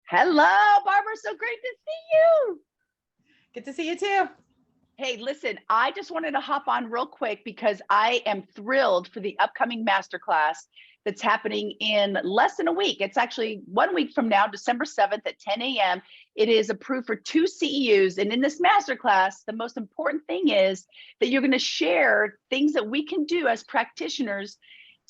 Hello, Barbara. So great to see you. Good to see you too. Hey, listen, I just wanted to hop on real quick because I am thrilled for the upcoming masterclass that's happening in less than a week. It's actually 1 week from now, December 7th at 10 a.m. It is approved for 2 CEUs. And in this masterclass, the most important thing is that you're going to share things that we can do as practitioners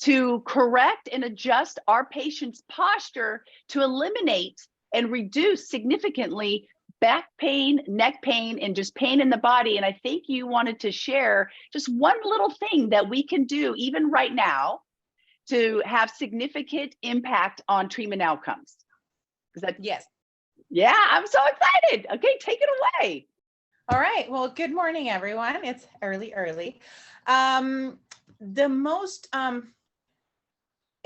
to correct and adjust our patient's posture to eliminate and reduce significantly back pain, neck pain, and just pain in the body. And I think you wanted to share just one little thing that we can do even right now to have significant impact on treatment outcomes. Is that? Yes. Yeah, I'm so excited. Okay, take it away. All right. Well, good morning, everyone. It's early. The most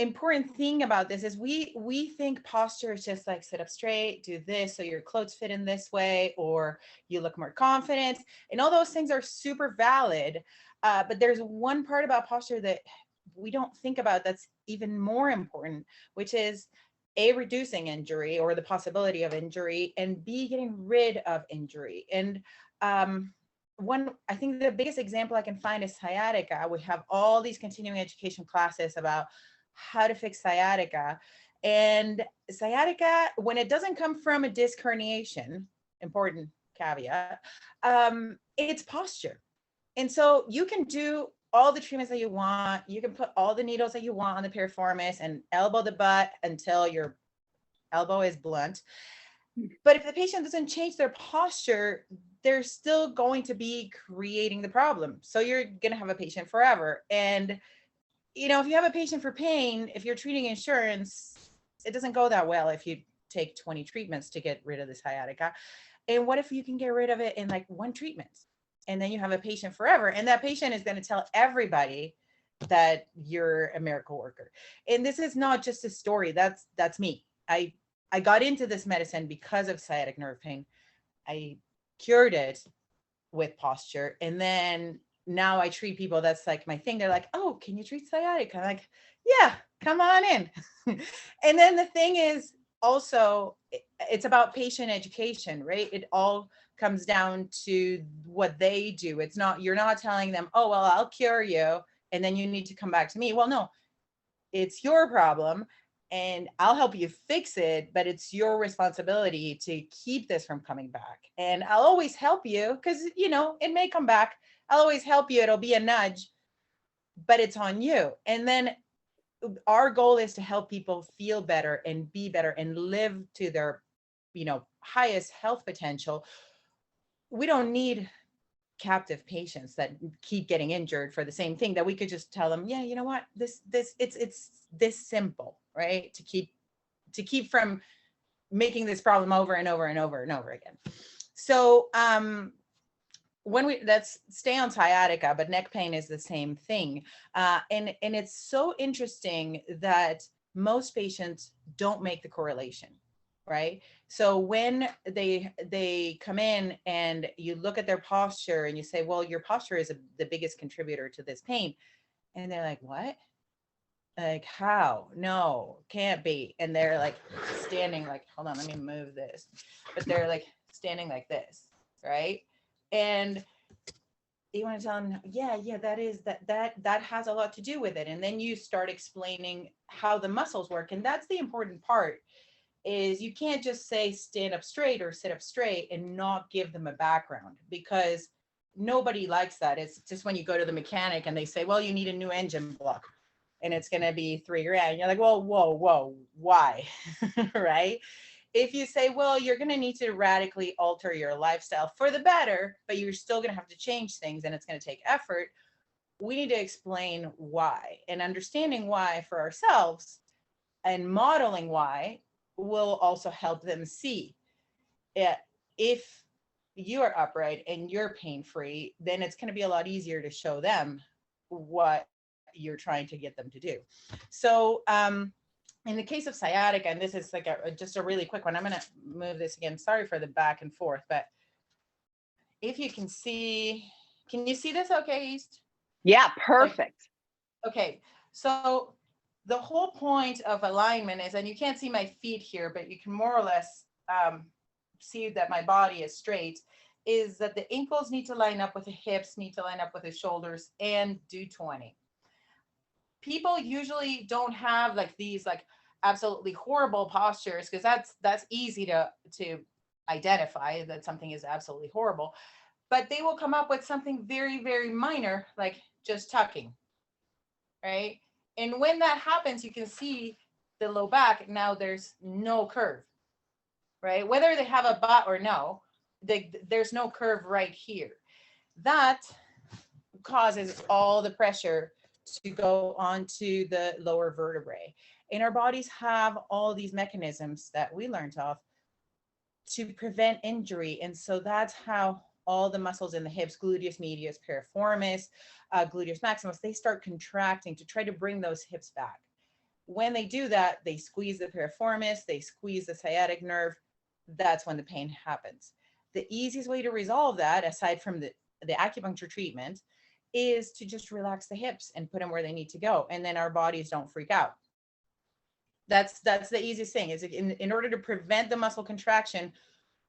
important thing about this is we think posture is just like sit up straight, do this so your clothes fit in this way, or you look more confident, and all those things are super valid. But there's one part about posture that we don't think about that's even more important, which is A, reducing injury or the possibility of injury, and B, getting rid of injury. And I think the biggest example I can find is sciatica. We have all these continuing education classes about how to fix sciatica. And sciatica, when it doesn't come from a disc herniation, important caveat, it's posture. And so you can do all the treatments that you want. You can put all the needles that you want on the piriformis and elbow the butt until your elbow is blunt. But if the patient doesn't change their posture, they're still going to be creating the problem. So you're going to have a patient forever. And if you have a patient for pain, if you're treating insurance, it doesn't go that well if you take 20 treatments to get rid of the sciatica. And what if you can get rid of it in like one treatment? And then you have a patient forever. And that patient is going to tell everybody that you're a miracle worker. And this is not just a story. That's me. I got into this medicine because of sciatic nerve pain. I cured it with posture. And then now I treat people, that's like my thing. They're like, oh, can you treat sciatica? I'm like, yeah, come on in. And then the thing is also, it's about patient education, right? It all comes down to what they do. It's not, you're not telling them, oh, well, I'll cure you and then you need to come back to me. Well, no, it's your problem and I'll help you fix it, but it's your responsibility to keep this from coming back. And I'll always help you because, it may come back. I'll always help you. It'll be a nudge, but it's on you. And then our goal is to help people feel better and be better and live to their, highest health potential. We don't need captive patients that keep getting injured for the same thing, that we could just tell them, yeah, you know what, it's this simple, right? To keep from making this problem over and over and over and over again. So let's stay on sciatica, but neck pain is the same thing. And it's so interesting that most patients don't make the correlation, right? So when they come in and you look at their posture and you say, well, your posture is the biggest contributor to this pain. And they're like, what? Like, how? No, can't be. And they're like standing like, hold on, let me move this. But they're like standing like this, right? And you want to tell them, yeah, that has a lot to do with it. And then you start explaining how the muscles work. And that's the important part, is you can't just say stand up straight or sit up straight and not give them a background, because nobody likes that. It's just when you go to the mechanic and they say, well, you need a new engine block and it's going to be $3,000. And you're like, well, whoa, why? Right? If you say, well, you're going to need to radically alter your lifestyle for the better, but you're still going to have to change things and it's going to take effort, we need to explain why. And understanding why for ourselves and modeling why will also help them see it. If you are upright and you're pain-free, then it's going to be a lot easier to show them what you're trying to get them to do. So, in the case of sciatica, and this is like just a really quick one, I'm going to move this again. Sorry for the back and forth, but if you can you see this okay, East? Yeah, perfect. Okay, so the whole point of alignment is, and you can't see my feet here, but you can more or less see that my body is straight, is that the ankles need to line up with the hips, need to line up with the shoulders, and do 20. People usually don't have like these like absolutely horrible postures, because that's easy to identify that something is absolutely horrible, but they will come up with something very, very minor, like just tucking, right? And when that happens, you can see the low back, now there's no curve, right? Whether they have a butt or no, there's no curve right here. That causes all the pressure to go onto the lower vertebrae. And our bodies have all these mechanisms that we learned of to prevent injury. And so that's how all the muscles in the hips, gluteus medius, piriformis, gluteus maximus, they start contracting to try to bring those hips back. When they do that, they squeeze the piriformis, they squeeze the sciatic nerve. That's when the pain happens. The easiest way to resolve that, aside from the acupuncture treatment, is to just relax the hips and put them where they need to go. And then our bodies don't freak out. That's the easiest thing, is in order to prevent the muscle contraction,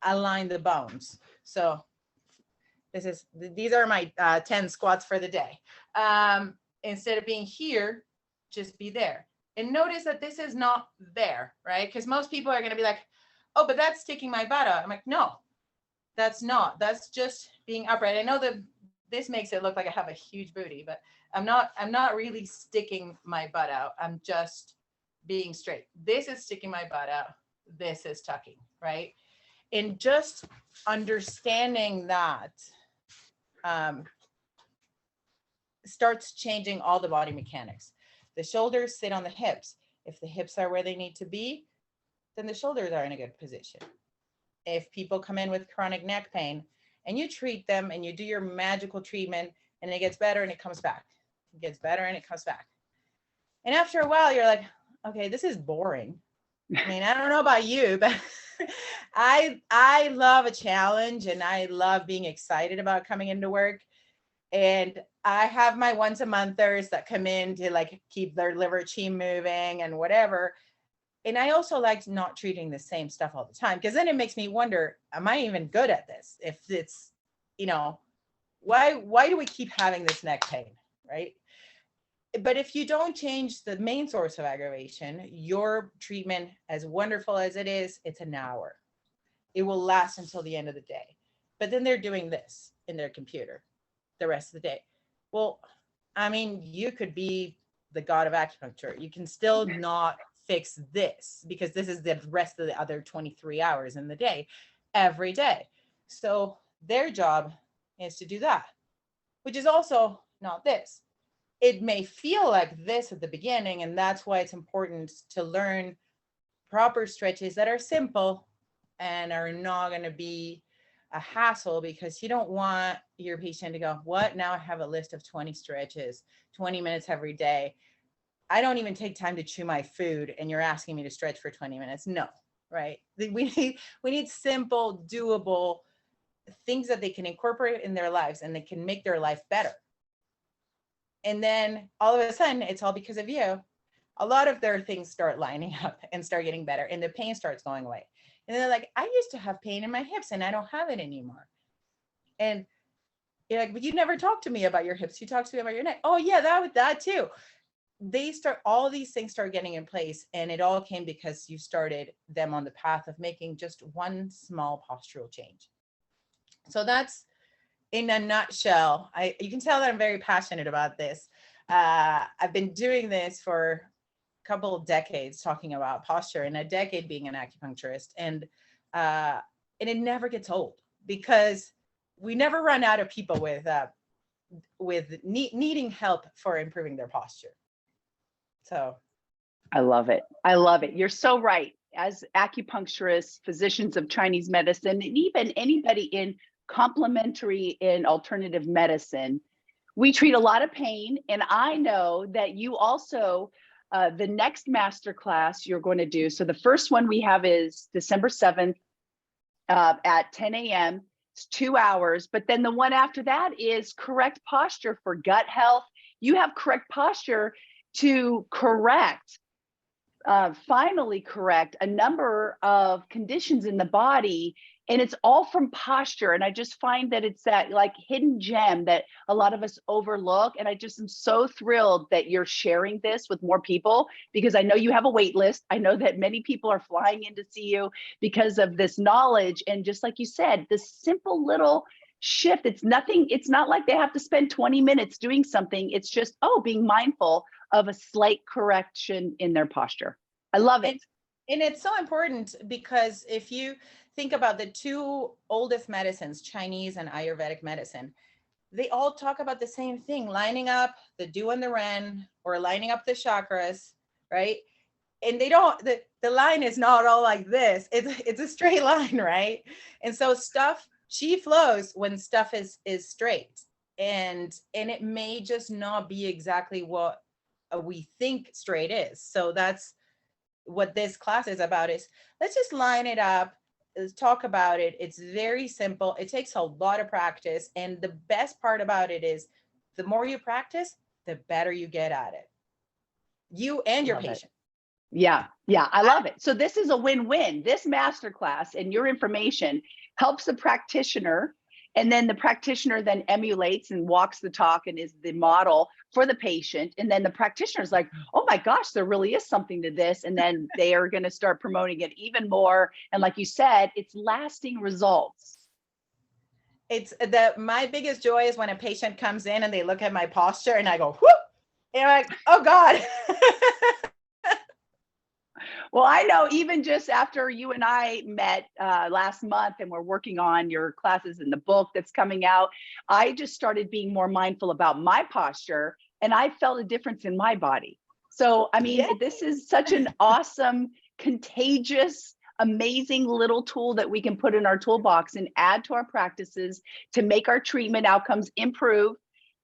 align the bones. So these are my 10 squats for the day. Instead of being here, just be there. And notice that this is not there, right? Because most people are going to be like, oh, but that's sticking my butt out. I'm like, no, that's not. That's just being upright. I know that this makes it look like I have a huge booty, but I'm not really sticking my butt out. I'm just being straight. This is sticking my butt out. This is tucking, right? And just understanding that starts changing all the body mechanics. The shoulders sit on the hips. If the hips are where they need to be, then the shoulders are in a good position. If people come in with chronic neck pain and you treat them and you do your magical treatment and it gets better and it comes back, it gets better and it comes back. And after a while, you're like, okay, this is boring. I mean, I don't know about you, but I love a challenge and I love being excited about coming into work. And I have my once a monthers that come in to like keep their liver chi moving and whatever. And I also like not treating the same stuff all the time, because then it makes me wonder, am I even good at this? If it's, why do we keep having this neck pain, right? But if you don't change the main source of aggravation, your treatment, as wonderful as it is, it's an hour. It will last until the end of the day. But then they're doing this in their computer the rest of the day. Well, I mean, you could be the god of acupuncture. You can still not fix this, because this is the rest of the other 23 hours in the day, every day. So their job is to do that, which is also not this. It may feel like this at the beginning, and that's why it's important to learn proper stretches that are simple and are not going to be a hassle, because you don't want your patient to go, what? Now I have a list of 20 stretches, 20 minutes every day. I don't even take time to chew my food and you're asking me to stretch for 20 minutes. No, right? We need simple, doable things that they can incorporate in their lives and they can make their life better. And then all of a sudden, it's all because of you. A lot of their things start lining up and start getting better, and the pain starts going away. And they're like, I used to have pain in my hips and I don't have it anymore. And you're like, but you never talked to me about your hips. You talked to me about your neck. Oh yeah, that too. All these things start getting in place, and it all came because you started them on the path of making just one small postural change. So that's, in a nutshell, you can tell that I'm very passionate about this. I've been doing this for a couple of decades, talking about posture, and a decade being an acupuncturist, and it never gets old, because we never run out of people with needing help for improving their posture. So I love it. I love it. You're so right. As acupuncturists, physicians of Chinese medicine, and even anybody in complementary and alternative medicine, we treat a lot of pain. And I know that you also, the next masterclass you're going to do. So the first one we have is December 7th at 10 a.m. It's 2 hours. But then the one after that is correct posture for gut health. You have correct posture to finally correct a number of conditions in the body. And it's all from posture. And I just find that it's that like hidden gem that a lot of us overlook. And I just am so thrilled that you're sharing this with more people, because I know you have a wait list. I know that many people are flying in to see you because of this knowledge. And just like you said, this simple little shift, it's nothing, it's not like they have to spend 20 minutes doing something. It's just, being mindful of a slight correction in their posture. I love it. And it's so important, because if you think about the two oldest medicines, Chinese and Ayurvedic medicine, they all talk about the same thing, lining up the Du and the Ren, or lining up the chakras, right? And they don't, the line is not all like this. It's a straight line, right? And so chi flows when stuff is straight. And it may just not be exactly what we think straight is. So that's what this class is about, is let's just line it up, let's talk about it. It's very simple. It takes a lot of practice. And the best part about it is the more you practice, the better you get at it. You and your patient. Yeah, I love it. So this is a win-win. This masterclass and your information helps the practitioner, and then the practitioner then emulates and walks the talk and is the model for the patient. And then the practitioner is like, oh my gosh, there really is something to this. And then they are going to start promoting it even more. And like you said, it's lasting results. It's my biggest joy is when a patient comes in and they look at my posture and I go, whoop, and I'm like, oh God. Well, I know even just after you and I met last month, and we're working on your classes in the book that's coming out, I just started being more mindful about my posture, and I felt a difference in my body. So, I mean, This is such an awesome, contagious, amazing little tool that we can put in our toolbox and add to our practices to make our treatment outcomes improve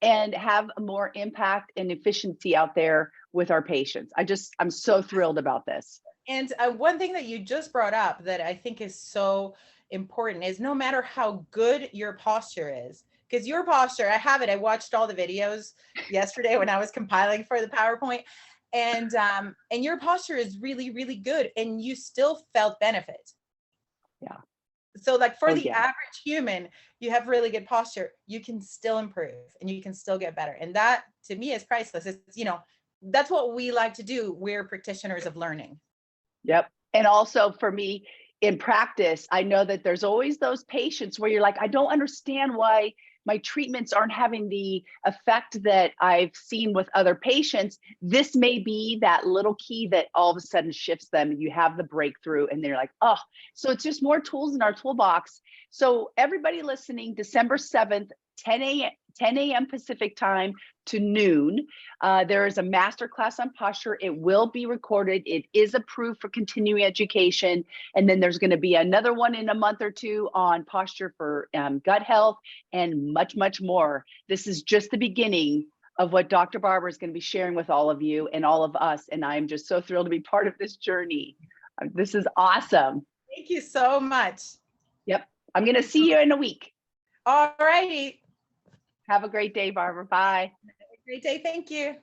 and have more impact and efficiency out there with our patients. I'm so thrilled about this. And one thing that you just brought up that I think is so important is no matter how good your posture is, because your posture, I watched all the videos yesterday when I was compiling for the PowerPoint, and your posture is really, really good, and you still felt benefit. Yeah. So like for the average human, you have really good posture, you can still improve and you can still get better. And that to me is priceless. It's, that's what we like to do. We're practitioners of learning. Yep. And also for me in practice, I know that there's always those patients where you're like, I don't understand why my treatments aren't having the effect that I've seen with other patients. This may be that little key that all of a sudden shifts them. You have the breakthrough and they're like, oh, so it's just more tools in our toolbox. So everybody listening, December 7th, 10 a.m. Pacific time to noon. There is a masterclass on posture. It will be recorded. It is approved for continuing education. And then there's going to be another one in a month or two on posture for gut health and much, much more. This is just the beginning of what Dr. Barber is going to be sharing with all of you and all of us. And I'm just so thrilled to be part of this journey. This is awesome. Thank you so much. Yep. I'm going to see you in a week. All righty. Have a great day, Barbara. Bye. Have a great day. Thank you.